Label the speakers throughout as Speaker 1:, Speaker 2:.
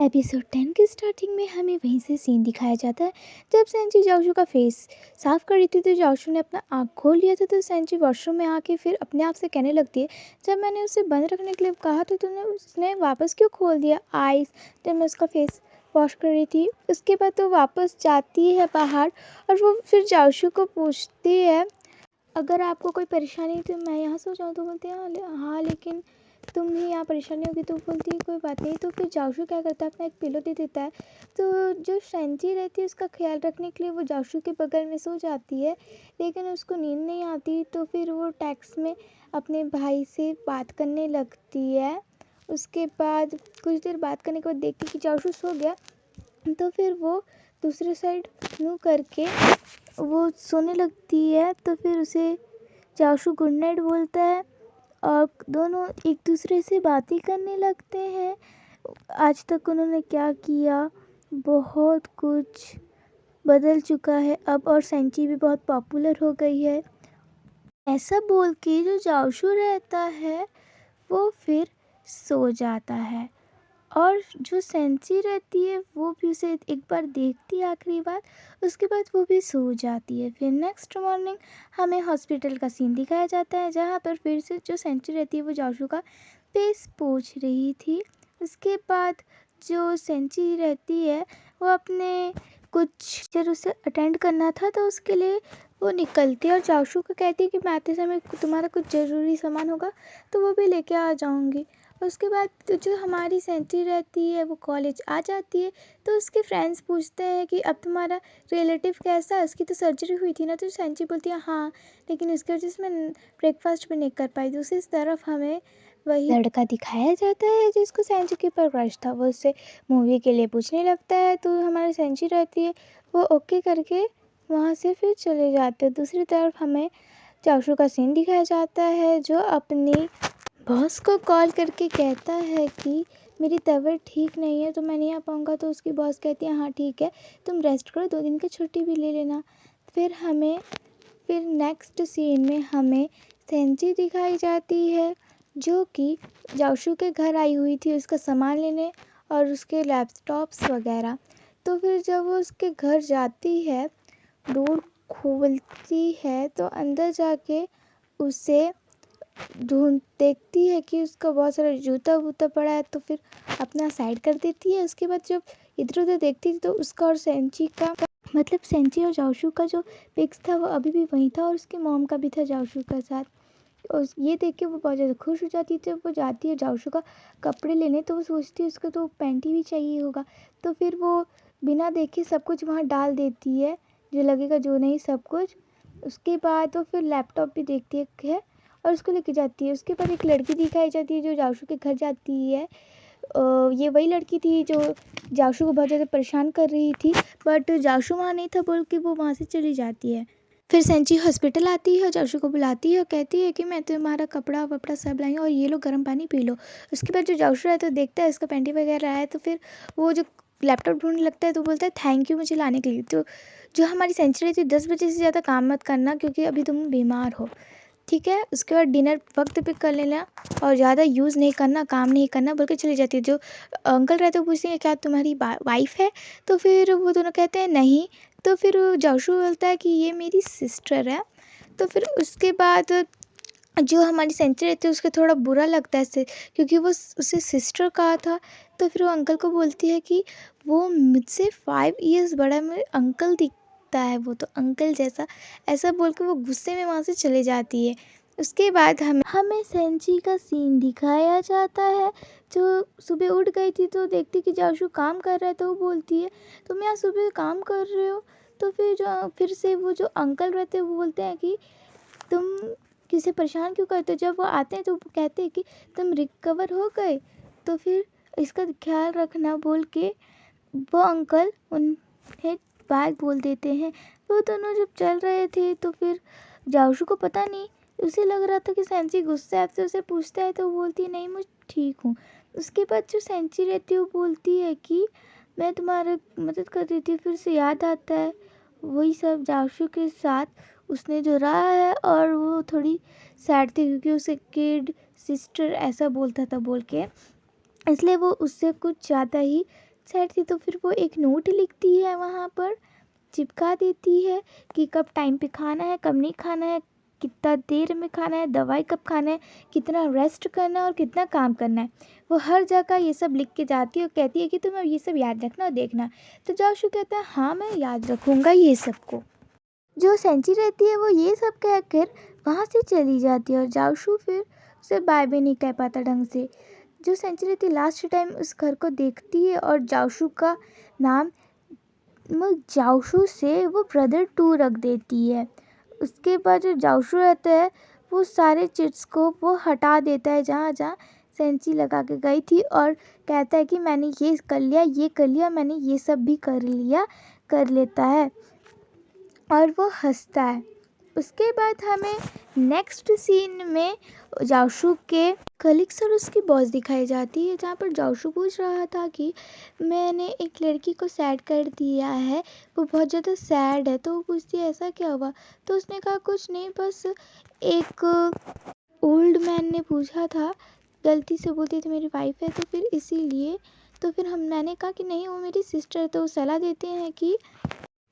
Speaker 1: Episode 10 की starting में हमें वहीं से सीन दिखाया जाता है जब सेंची जाओशू का फेस साफ कर रही थी तो जाओशू ने अपना आँख खोल लिया था। तो सेंची वॉशरूम में आके फिर अपने आप से कहने लगती है, जब मैंने उसे बंद रखने के लिए कहा तो तुमने उसने वापस क्यों खोल दिया आइस जब मैं उसका फेस वॉश कर रही थी। उसके बाद वो वापस जाती है बाहर और वो फिर जाओशू को पूछती है, अगर आपको कोई परेशानी तो मैं यहाँ सो जाऊँ। तो बोलते हैं हाँ लेकिन तुम्हें यहाँ परेशानी होगी। तो बोलती है कोई बात नहीं। तो फिर जाओशू क्या करता है, अपना एक पिलो दे देता है। तो जो सेंची रहती है उसका ख्याल रखने के लिए वो जाओशू के बगल में सो जाती है, लेकिन उसको नींद नहीं आती। तो फिर वो टैक्स में अपने भाई से बात करने लगती है। उसके बाद कुछ देर बात करने के बाद देखती कि जाओशू सो गया। तो फिर वो दूसरे साइड मुँह करके वो सोने लगती है। तो फिर उसे जाओशू गुड नाइट बोलता है और दोनों एक दूसरे से बातें करने लगते हैं। आज तक उन्होंने क्या किया, बहुत कुछ बदल चुका है अब, और सेंची भी बहुत पॉपुलर हो गई है। ऐसा बोल के जो जाओशू रहता है वो फिर सो जाता है और जो सेंची रहती है वो भी उसे एक बार देखती है आखिरी बार। उसके बाद वो भी सो जाती है। फिर नेक्स्ट मॉर्निंग हमें हॉस्पिटल का सीन दिखाया जाता है जहाँ पर फिर से जो सेंची रहती है वो जाशू का फेस पोंछ रही थी। उसके बाद जो सेंची रहती है वो अपने कुछ जब उसे अटेंड करना था तो उसके लिए वो निकलती है और जाशू को कहती है कि मैं आते समय तुम्हारा कुछ ज़रूरी सामान होगा तो वो भी लेके आ जाऊँगी। उसके बाद तो जो हमारी सेंची रहती है वो कॉलेज आ जाती है। तो उसके फ्रेंड्स पूछते हैं कि अब तुम्हारा रिलेटिव कैसा है, उसकी तो सर्जरी हुई थी ना। तो सेंची बोलती है हाँ, लेकिन उसकी वजह से मैं ब्रेकफास्ट भी नहीं कर पाई। दूसरी तरफ हमें वही लड़का दिखाया जाता है जिसको सेंची के ऊपर क्रश था। वो उससे मूवी के लिए पूछने लगता है तो हमारी सेंची रहती है वो ओके करके वहाँ से फिर चले जाते हैं। दूसरी तरफ हमें चाशू का सीन दिखाया जाता है जो अपनी बॉस को कॉल करके कहता है कि मेरी तबीयत ठीक नहीं है तो मैं नहीं आ पाऊँगा। तो उसकी बॉस कहती है हाँ ठीक है, तुम रेस्ट करो, 2 दिन की छुट्टी भी ले लेना। फिर नेक्स्ट सीन में हमें सेंची दिखाई जाती है जो कि जाशू के घर आई हुई थी उसका सामान लेने और उसके लैपटॉप्स वगैरह। तो फिर जब वो उसके घर जाती है, डोर खोलती है तो अंदर जाके उसे देखती है कि उसका बहुत सारा जूता वूता पड़ा है। तो फिर अपना साइड कर देती है। उसके बाद जब इधर उधर देखती थी तो उसका और सेंची का मतलब सेंची और जाओशू का जो पिक्स था वो अभी भी वहीं था और उसके मॉम का भी था जाओशू का साथ। और ये देख के वो बहुत ज़्यादा खुश हो जाती है। जब वो जाती है जाओशू का कपड़े लेने तो वो सोचती है उसको तो पैंटी भी चाहिए होगा। तो फिर वो बिना देखे सब कुछ वहाँ डाल देती है, जो लगेगा जो नहीं सब कुछ। उसके बाद वो फिर लैपटॉप भी देखती है और उसको लेके जाती है। उसके बाद एक लड़की दिखाई जाती है जो जाशू के घर जाती है। ये वही लड़की थी जो जाशू को बहुत ज़्यादा परेशान कर रही थी, बट जाशू वहाँ नहीं था बोल के वो वहाँ से चली जाती है। फिर सेंची हॉस्पिटल आती है और जाशू को बुलाती है और कहती है कि मैं तुम्हारा कपड़ा वपड़ा सब लाई हूँ और ये लो गर्म पानी पी लो। उसके बाद जो जाशू है तो देखता है इसका पैंटी वगैरह है। तो फिर वो जो लैपटॉप ढूंढने लगता है तो बोलता है थैंक यू मुझे लाने के लिए। तो जो हमारी सेंचुरी रहती है 10 बजे से ज़्यादा काम मत करना क्योंकि अभी तुम बीमार हो, ठीक है। उसके बाद डिनर वक्त पे कर लेना और ज़्यादा यूज़ नहीं करना, काम नहीं करना बोल के चली जाती है। जो अंकल रहते हैं वो पूछते हैं क्या तुम्हारी वाइफ है। तो फिर वो दोनों कहते हैं नहीं। तो फिर जाशू बोलता है कि ये मेरी सिस्टर है। तो फिर उसके बाद जो हमारी सेंचुरी रहती है उसको थोड़ा बुरा लगता है इससे क्योंकि वो उसे सिस्टर कहा था। तो फिर वो अंकल को बोलती है कि वो मुझसे 5 ईयर्स बड़ा है, मुझे अंकल दिखता है वो तो अंकल जैसा। ऐसा बोल के वो गुस्से में वहाँ से चले जाती है। उसके बाद हमें सेंची का सीन दिखाया जाता है जो सुबह उठ गई थी तो देखती कि जाशू काम कर रहा है। तो वो बोलती है तुम यहाँ सुबह काम कर रहे हो। तो फिर से वो जो अंकल रहते हैं वो बोलते हैं कि तुम किसे परेशान क्यों करते हो। जब वो आते हैं तो वो कहते हैं कि तुम रिकवर हो गए तो फिर इसका ख्याल रखना बोल के वो अंकल उन्हें बाय बोल देते हैं। वो दोनों जब चल रहे थे तो फिर जाशू को पता नहीं, उसे लग रहा था कि सेंची गुस्से से उसे पूछता है तो वो बोलती है नहीं मैं ठीक हूँ। उसके बाद जो सेंची रहती है वो बोलती है कि मैं तुम्हारी मदद कर देती हूँ। फिर से याद आता है वही सब जाशू के साथ उसने जो रहा है और वो थोड़ी सैड थी क्योंकि उसे किड सिस्टर ऐसा बोलता था बोल के, इसलिए वो उससे कुछ ज़्यादा ही सैड थी तो फिर वो एक नोट लिखती है वहाँ पर, चिपका देती है कि कब टाइम पे खाना है, कब नहीं खाना है, कितना देर में खाना है, दवाई कब खाना है, कितना रेस्ट करना है और कितना काम करना है। वो हर जगह ये सब लिख के जाती है और कहती है कि तुम्हें ये सब याद रखना और देखना। तो जाओशू कहता है हाँ मैं याद रखूँगा ये सबको। जो सेंची रहती है वो ये सब कहकर वहाँ से चली जाती है और जाओशू फिर उसे बाय भी नहीं कह पाता ढंग से। जो सेंची रहती है लास्ट टाइम उस घर को देखती है और जाओशू का नाम वो जाओशू से वो ब्रदर 2 रख देती है। उसके बाद जो जाओशू रहता है वो सारे चिट्स को वो हटा देता है जहाँ जहाँ सेंची लगा के गई थी और कहता है कि मैंने ये कर लिया, मैंने ये सब भी कर लेता है और वो हंसता है। उसके बाद हमें नेक्स्ट सीन में जाओशू के कलीग्स और उसकी बॉस दिखाई जाती है, जहाँ पर जाओशू पूछ रहा था कि मैंने एक लड़की को सैड कर दिया है, वो बहुत ज़्यादा सैड है। तो वो पूछती है ऐसा क्या हुआ? तो उसने कहा कुछ नहीं, बस एक ओल्ड मैन ने पूछा था, गलती से बोलती थी मेरी वाइफ है तो फिर इसीलिए। तो फिर मैंने कहा कि नहीं वो मेरी सिस्टर है। तो वो सलाह देते हैं कि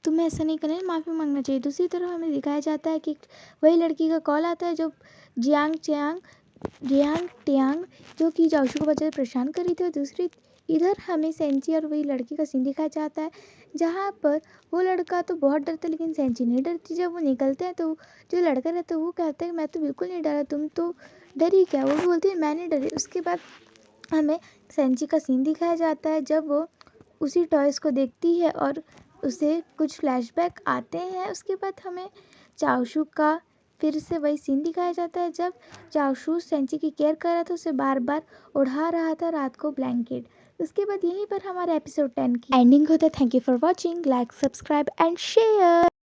Speaker 1: तुम्हें ऐसा नहीं करना है, माफ़ी मांगना चाहिए। दूसरी तरफ हमें दिखाया जाता है कि वही लड़की का कॉल आता है जो जियांग टियांग जो कि जाओशू को बहुत ज़्यादा परेशान कर रही थी। और दूसरी इधर हमें सेंची और वही लड़की का सीन दिखाया जाता है, जहाँ पर वो लड़का तो बहुत डरता है लेकिन सेंची नहीं डरती। जब वो निकलते हैं तो जो लड़का रहता है वो कहता है मैं तो बिल्कुल नहीं डरा, तुम तो डरी क्या? वो भी बोलती है मैं नहीं डरी। उसके बाद हमें सेंची का सीन दिखाया जाता है जब वो उसी टॉयज़ को देखती है और उसे कुछ फ्लैशबैक आते हैं। उसके बाद हमें चाओशू का फिर से वही सीन दिखाया जाता है जब चाओशू सेंची की केयर कर रहा था, उसे बार बार उड़ा रहा था रात को ब्लैंकेट। उसके बाद यहीं पर हमारा एपिसोड 10 की एंडिंग होता है। Thank you for watching, like subscribe and share.